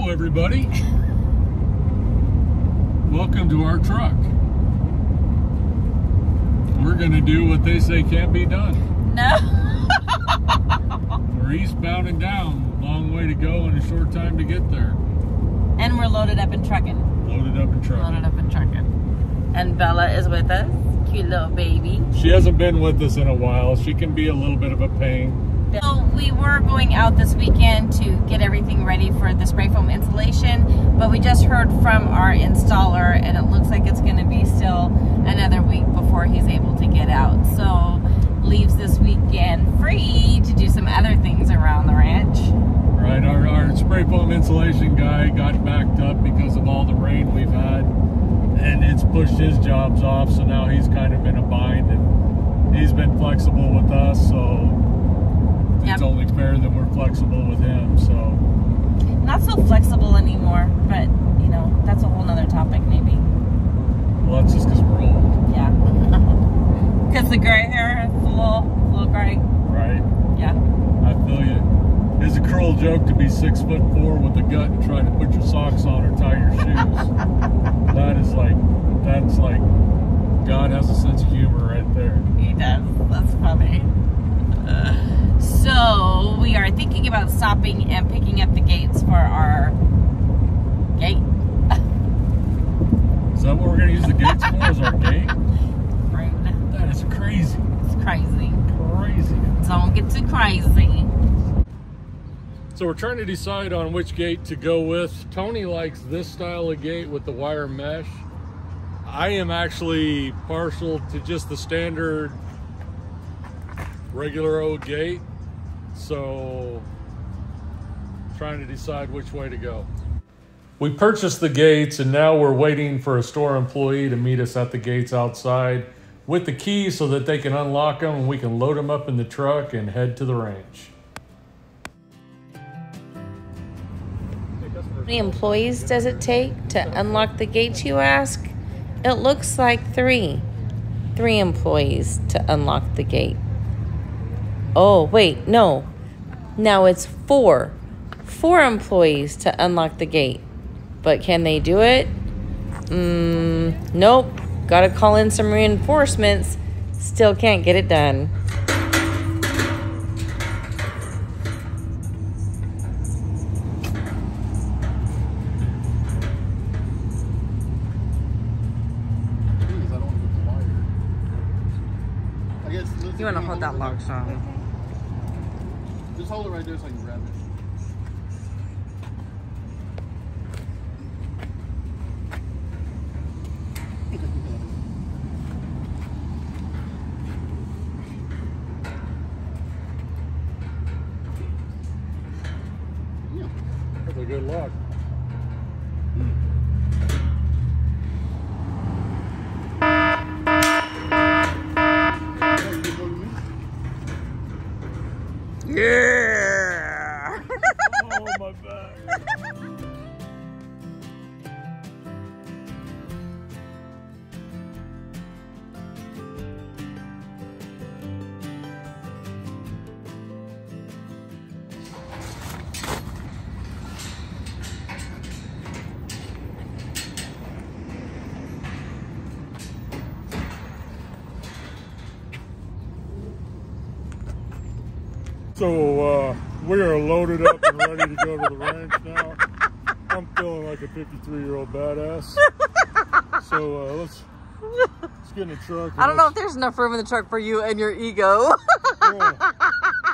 Hello everybody. Welcome to our truck. We're gonna do what they say can't be done. No. We're eastbound and down. Long way to go and a short time to get there. And we're loaded up and trucking. Loaded up and trucking. Loaded up and trucking. And Bella is with us. Cute little baby. She hasn't been with us in a while. She can be a little bit of a pain. So we were going out this weekend to get everything ready for the spray foam installation, but we just heard from our installer and it looks like it's going to be still another week before he's able to get out. So leaves this weekend free to do some other things around the ranch. Right, our spray foam insulation guy got backed up because of all the rain we've had, and it's pushed his jobs off, so now he's kind of in a bind, and he's been flexible with us, so it's only fair that we're flexible with him. So not so flexible anymore, but you know, that's a whole nother topic maybe. Well, that's just because we're old. Yeah. Because the gray hair is a little gray. Right. Yeah. I feel you. It's a cruel joke to be 6'4" with a gut and try to put your socks on or tie your shoes. that's like, God has a sense of humor right there. He does. That's funny. So we are thinking about stopping and picking up the gates for our gate. Is that what we're going to use the gates for? As our gate? Right. That is crazy. It's crazy. Crazy. Don't get too crazy. So we're trying to decide on which gate to go with. Tony likes this style of gate with the wire mesh. I am actually partial to just the standard regular old gate. So trying to decide which way to go. We purchased the gates and now we're waiting for a store employee to meet us at the gates outside with the keys so that they can unlock them and we can load them up in the truck and head to the ranch. How many employees does it take to unlock the gates, you ask? It looks like 3 employees to unlock the gate. Oh, wait, no. Now it's 4 employees to unlock the gate. But can they do it? Nope. Gotta call in some reinforcements. Still can't get it done. You want to hold that lock strong. Just hold it right there so I can grab it. That's a good lock. Yeah! Oh, my back. So we are loaded up and ready to go to the ranch now. I'm feeling like a 53-year-old badass. So let's get in the truck. I don't know if there's enough room in the truck for you and your ego. Yeah.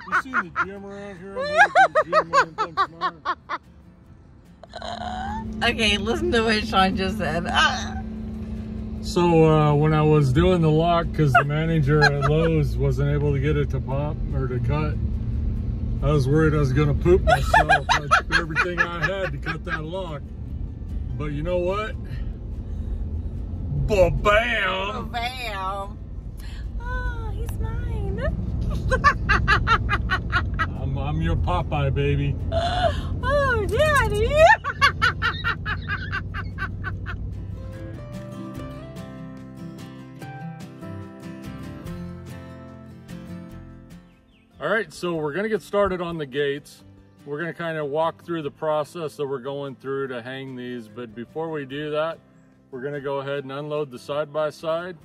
You see the gym around here? I'm headed to the gym when I'm done tomorrow. Okay, listen to what Sean just said. So when I was doing the lock, because the manager at Lowe's wasn't able to get it to pop or to cut, I was worried I was going to poop myself. I did everything I had to cut that lock. But you know what? Ba-bam! Bam! Oh, he's mine. I'm your Popeye, baby. Oh, Daddy! All right, so we're gonna get started on the gates. we're gonna kind of walk through the process that we're going through to hang these. But before we do that, we're gonna go ahead and unload the side-by-side,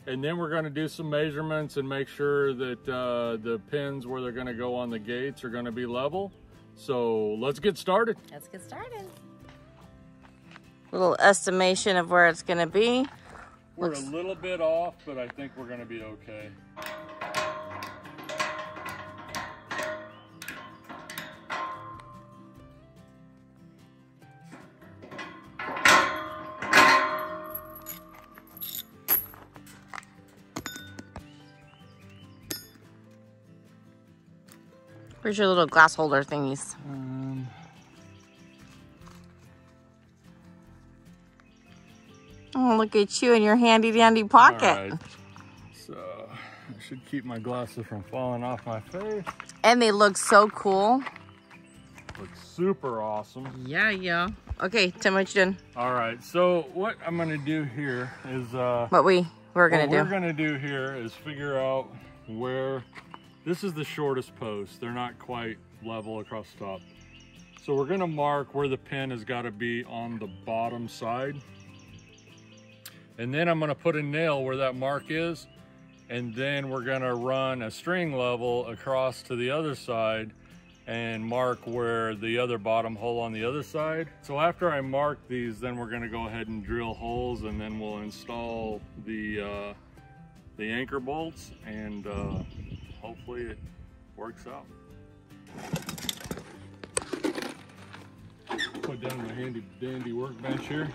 and then we're gonna do some measurements and make sure that the pins where they're gonna go on the gates are gonna be level. So let's get started. Let's get started. Little estimation of where it's gonna be. We're a little bit off, but I think we're gonna be okay. Where's your little glass holder thingies? Oh, look at you in your handy dandy pocket. All right. So I should keep my glasses from falling off my face. And they look so cool. Looks super awesome. Yeah. Okay, tell me what you're doing. All right, so what I'm gonna do here is What we're gonna do here is figure out where, this is the shortest post. They're not quite level across the top. So we're gonna mark where the pin has gotta be on the bottom side. And then I'm gonna put a nail where that mark is. And then we're gonna run a string level across to the other side and mark where the other bottom hole on the other side. So after I mark these, then we're gonna go ahead and drill holes, and then we'll install the anchor bolts, and hopefully it works out. Put down my handy dandy workbench here.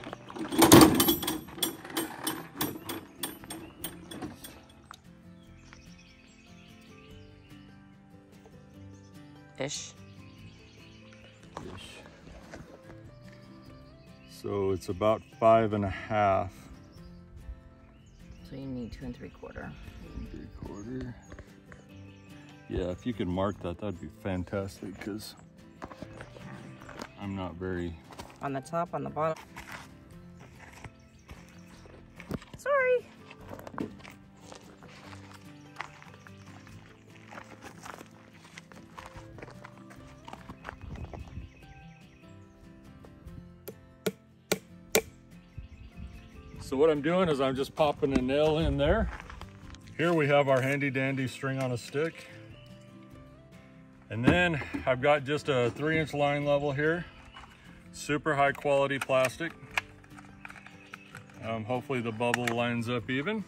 Ish. So it's about 5.5. So you need 2 3/4. 2 3/4. Yeah, if you could mark that, that'd be fantastic, because I'm not very... On the top, on the bottom. Sorry. So what I'm doing is I'm just popping a nail in there. Here we have our handy dandy string on a stick. And then I've got just a 3-inch line level here. Super high quality plastic. Hopefully the bubble lines up even.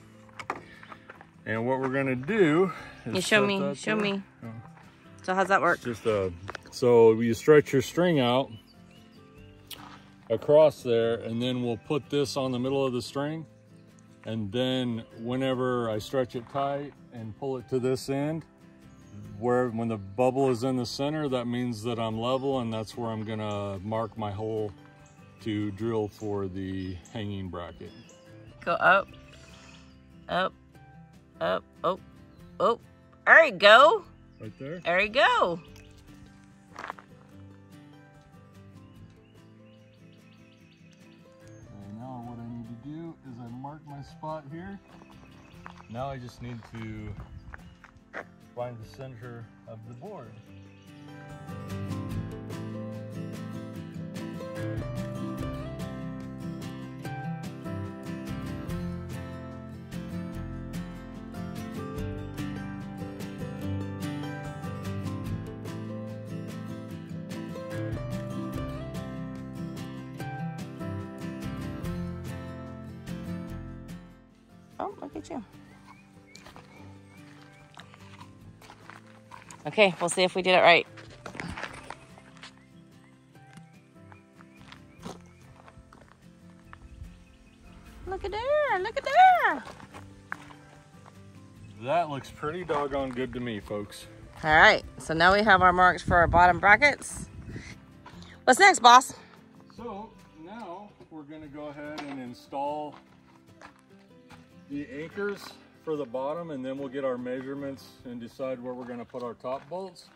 And what we're gonna do is You show me. Oh. So how's that work? Just so you stretch your string out across there, and then we'll put this on the middle of the string, and then whenever I stretch it tight and pull it to this end, when the bubble is in the center, that means that I'm level, and that's where I'm gonna mark my hole to drill for the hanging bracket. Go up, up, up, oh, oh. There you go. Right there? There you go. What I need to do is I mark my spot here. Now I just need to find the center of the board. Oh, look at you. Okay, we'll see if we did it right. Look at there, look at there. That looks pretty doggone good to me, folks. All right, so now we have our marks for our bottom brackets. What's next, boss? So now we're gonna go ahead and install the anchors for the bottom, and then we'll get our measurements and decide where we're gonna put our top bolts.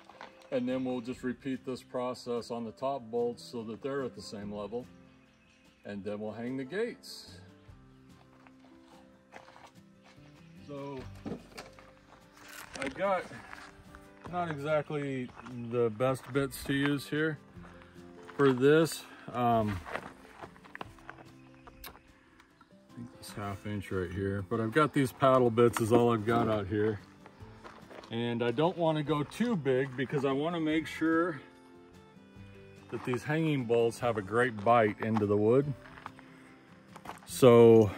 And then we'll just repeat this process on the top bolts so that they're at the same level. And then we'll hang the gates. So I've got not exactly the best bits to use here for this. I think this 1/2 inch right here, but I've got these paddle bits is all I've got out here. And I don't want to go too big because I want to make sure that these hanging bolts have a great bite into the wood. So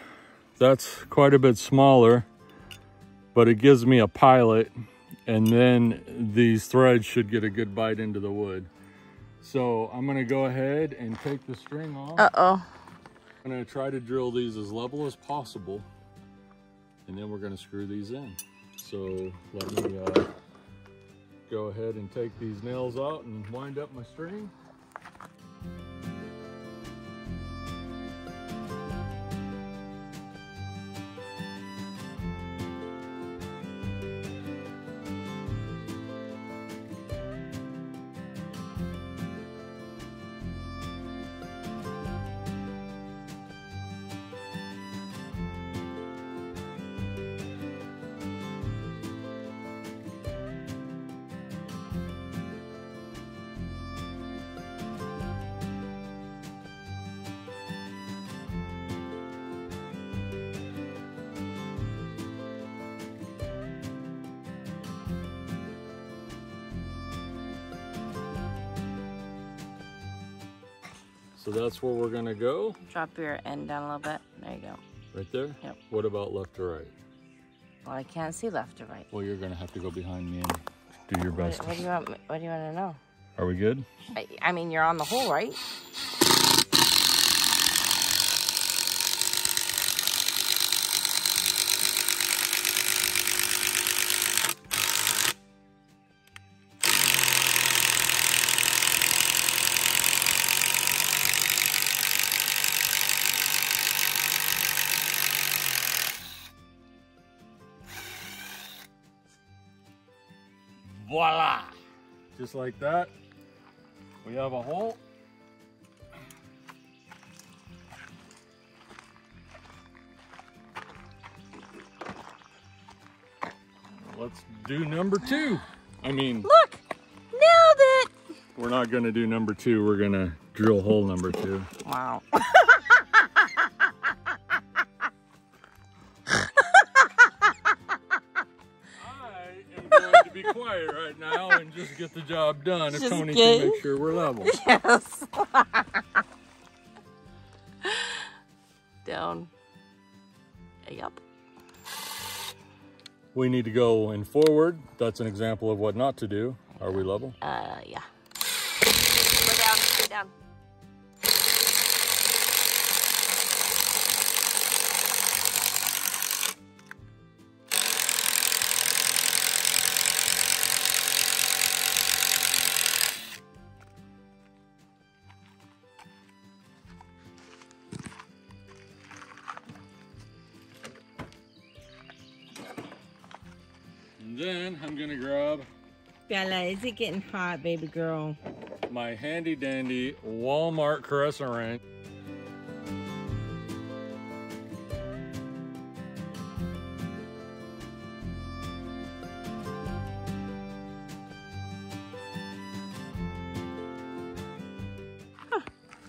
that's quite a bit smaller, but it gives me a pilot, and then these threads should get a good bite into the wood. So I'm gonna go ahead and take the string off. Uh-oh. I'm gonna try to drill these as level as possible, and then we're gonna screw these in. So let me go ahead and take these nails out and wind up my string. So that's where we're gonna go. Drop your end down a little bit. There you go. Right there? Yep. What about left or right? Well, I can't see left or right. Well, you're gonna have to go behind me and do your best. What do you want? What do you want to know? Are we good? I mean, you're on the hole, right? Voila! Just like that, we have a hole. Let's do number 2. I mean, Look! Nailed it! we're not gonna do number 2, we're gonna drill hole number 2. Wow. Be quiet right now and just get the job done if Just Tony get- can make sure we're level. Yes. Down. Yep. We need to go in forward. That's an example of what not to do. Are we level? Yeah. Go down. Go down. And then I'm gonna grab Bella, is it getting hot, baby girl? my handy dandy Walmart crescent wrench.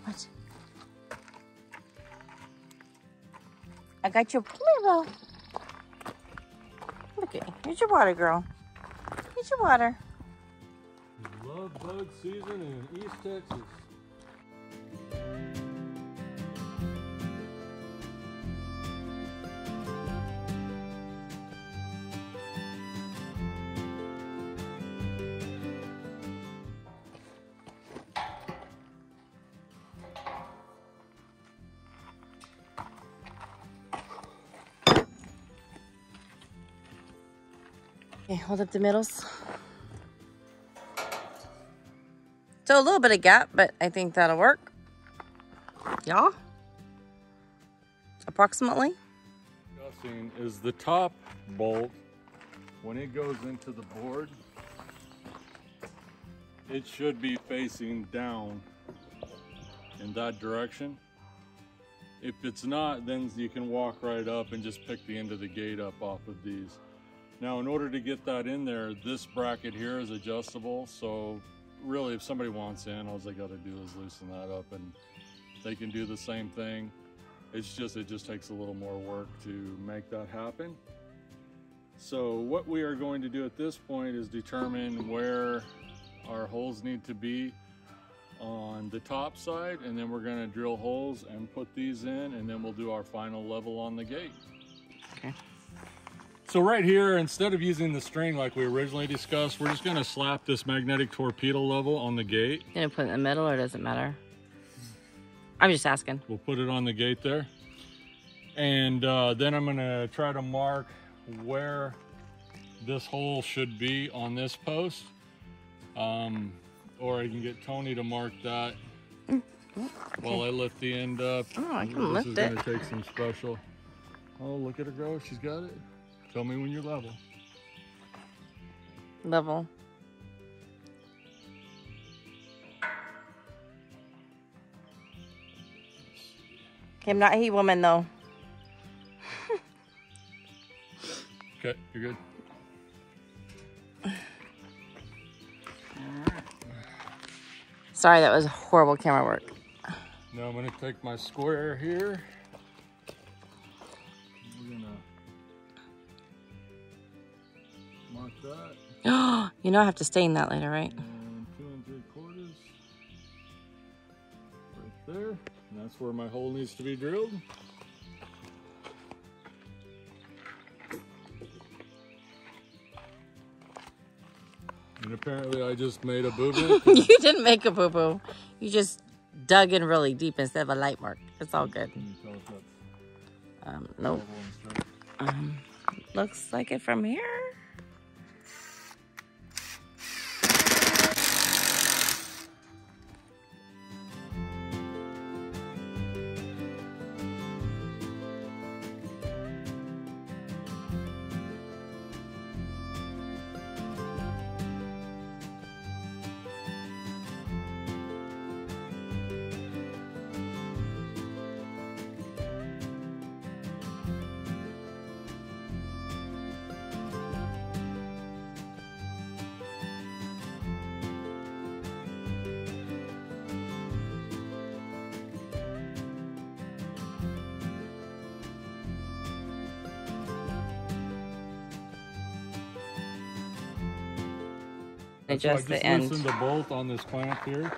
What? I got your, come here, Bella. Look at you. Here's your water, girl. Here's your water. Love bug season in East Texas. Okay, hold up the middles. So a little bit of gap, but I think that'll work. Yeah? Approximately. Discussing is the top bolt, when it goes into the board, it should be facing down in that direction. If it's not, then you can walk right up and just pick the end of the gate up off of these. Now, in order to get that in there, this bracket here is adjustable. So really, if somebody wants in, all they got to do is loosen that up and they can do the same thing. It just takes a little more work to make that happen. So what we are going to do at this point is determine where our holes need to be on the top side, and then we're going to drill holes and put these in, and then we'll do our final level on the gate. Okay. So right here, instead of using the string like we originally discussed, we're just going to slap this magnetic torpedo level on the gate. Gonna put it in the middle, or does it matter? I'm just asking. We'll put it on the gate there. And then I'm going to try to mark where this hole should be on this post. Or I can get Tony to mark that while I lift the end up. Oh, I can lift it. This is going to take some special. Oh, look at her go. She's got it. Tell me when you're level. Level. Okay, I'm not a woman though. Okay, you're good. Sorry, that was horrible camera work. Now I'm going to take my square here. We're going to mark that. You know I have to stain that later, right? And 2 3/4 right there. And that's where my hole needs to be drilled. And apparently I just made a boo-boo. You didn't make a boo-boo. You just dug in really deep instead of a light mark. It's all good. Can you tell if that's Nope. level and straight? Looks like it from here. Adjust the end. I just loosened the bolt on this clamp here,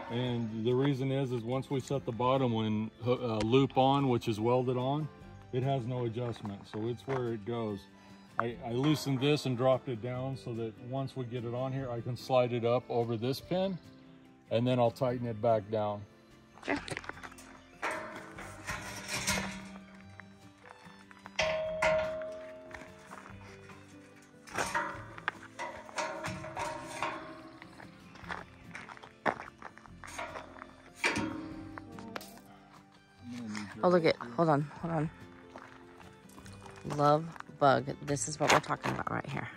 and the reason is once we set the bottom one loop on, which is welded on, it has no adjustment, so it's where it goes. I loosened this and dropped it down so that once we get it on here, I can slide it up over this pin, and then I'll tighten it back down. Okay. Oh, look at, hold on. Love bug. This is what we're talking about right here.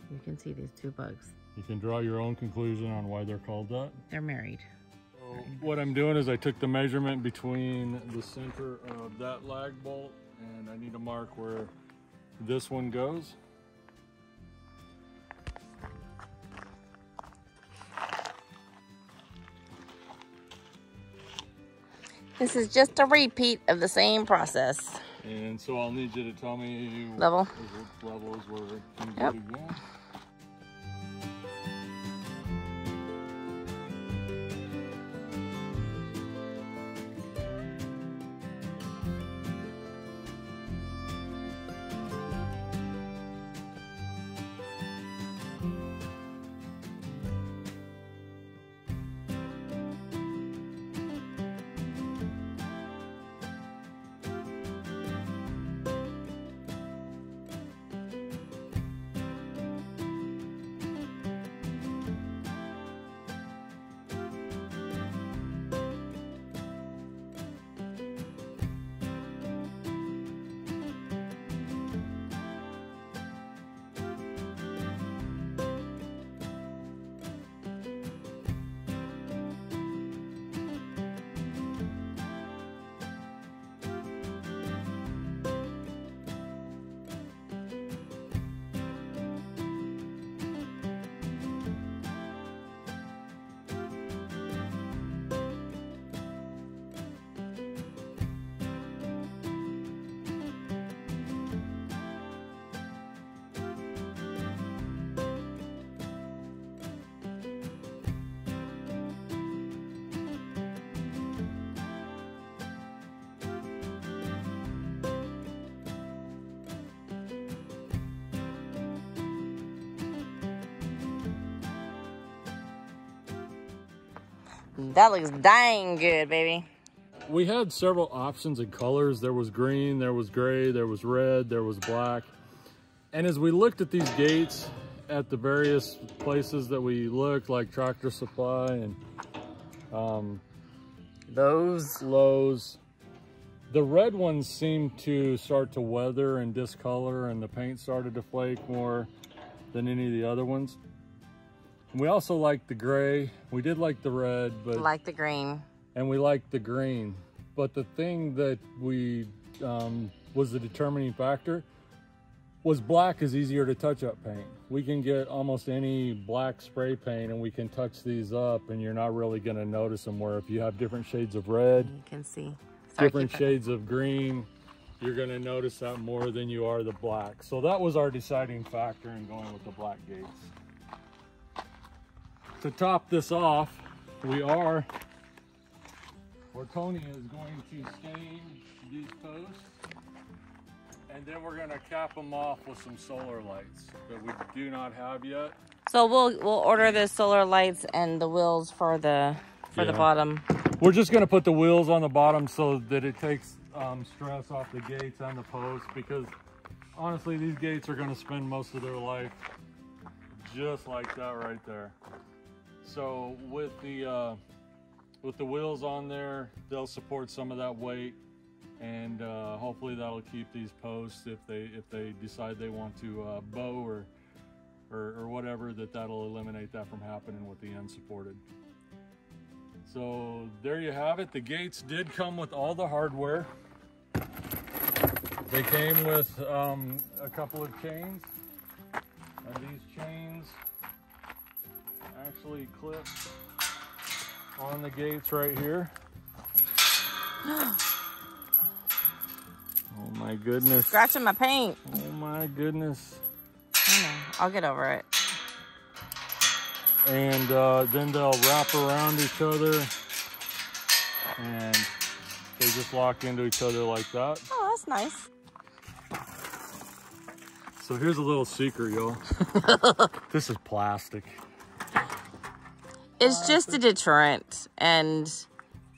You can see these two bugs. You can draw your own conclusion on why they're called that. They're married. So what I'm doing is I took the measurement between the center of that lag bolt, and I need to mark where this one goes. This is just a repeat of the same process. And so I'll need you to tell me level. What level is where it needs Yep. to be going. That looks dang good, baby. We had several options of colors. There was green, there was gray, there was red, there was black. And as we looked at these gates at the various places that we looked, like Tractor Supply and Lowe's, the red ones seemed to start to weather and discolor, and the paint started to flake more than any of the other ones. We also liked the gray. We did like the red, but like the green. And we liked the green. But the thing that we was the determining factor was black is easier to touch up paint. We can get almost any black spray paint and we can touch these up, and you're not really going to notice them. Where if you have different shades of red, you can see different shades of green, you're going to notice that more than you are the black. So that was our deciding factor in going with the black gates. To top this off, or Tony is going to stain these posts, and then we're going to cap them off with some solar lights that we do not have yet. So we'll order the solar lights and the wheels for the bottom. We're just going to put the wheels on the bottom so that it takes stress off the gates and the posts, because honestly these gates are going to spend most of their life just like that right there. So with the wheels on there, they'll support some of that weight, and hopefully that'll keep these posts, if they decide they want to bow or whatever, that'll eliminate that from happening with the end supported. So there you have it. The gates did come with all the hardware. They came with a couple of chains, and these chains actually clip on the gates right here. Oh my goodness. Scratching my paint. Oh my goodness. I know. I'll get over it. And then they'll wrap around each other, and they just lock into each other like that. Oh, that's nice. So here's a little secret, y'all. This is plastic. It's just a deterrent, and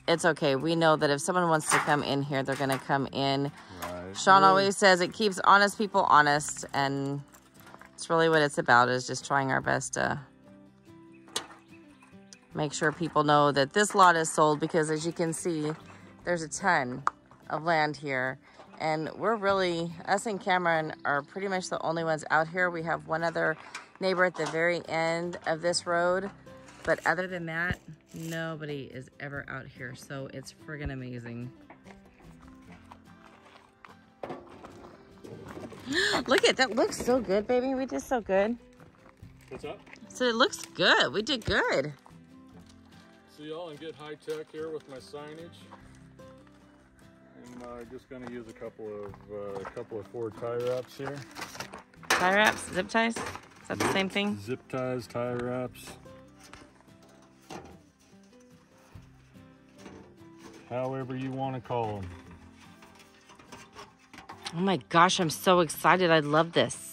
it's okay. We know that if someone wants to come in here, they're going to come in. Right. Sean always says it keeps honest people honest, and it's really what it's about, is just trying our best to make sure people know that this lot is sold, because as you can see, there's a ton of land here. And we're really, us and Cameron are pretty much the only ones out here. We have one other neighbor at the very end of this road. But other than that, nobody is ever out here. So it's friggin' amazing. Look at that. Looks so good, baby. We did so good. What's up? So it looks good. We did good. So y'all, and get high tech here with my signage. I'm just going to use a couple of Ford tie wraps here. Tie wraps, zip ties. Is that the same thing? Zip ties, tie wraps. However you want to call them. Oh my gosh, I'm so excited. I love this.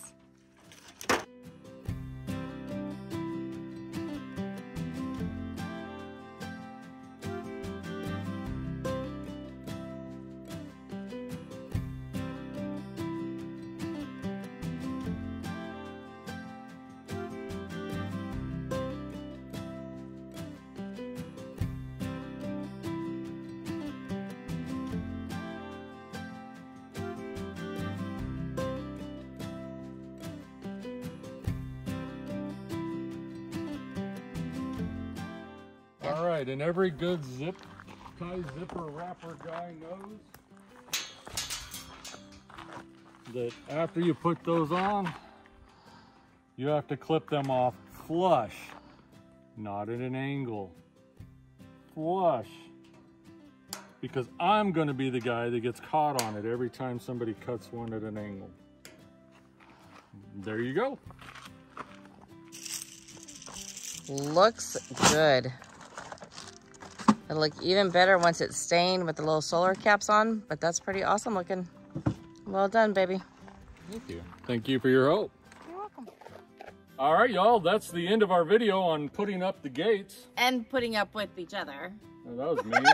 All right, and every good zip tie zipper wrapper guy knows that after you put those on, you have to clip them off flush, not at an angle, flush. Because I'm going to be the guy that gets caught on it every time somebody cuts one at an angle. There you go. Looks good. It'll look even better once it's stained with the little solar caps on, but that's pretty awesome looking. Well done, baby. Thank you. Thank you for your help. You're welcome. All right, y'all, that's the end of our video on putting up the gates. And putting up with each other. Oh, that was mean.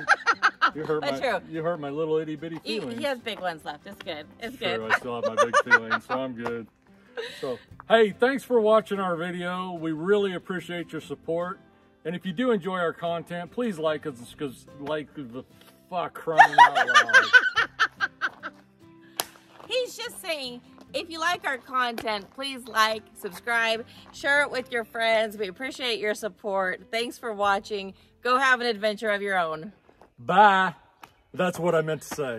You hurt my little itty bitty feelings. He has big ones left. It's good. It's Sure, good. I still have my big feelings, so I'm good. So, hey, thanks for watching our video. We really appreciate your support. And if you do enjoy our content, please like us, because like the fuck crying out loud. He's just saying, if you like our content, please like, subscribe, share it with your friends. We appreciate your support. Thanks for watching. Go have an adventure of your own. Bye. That's what I meant to say.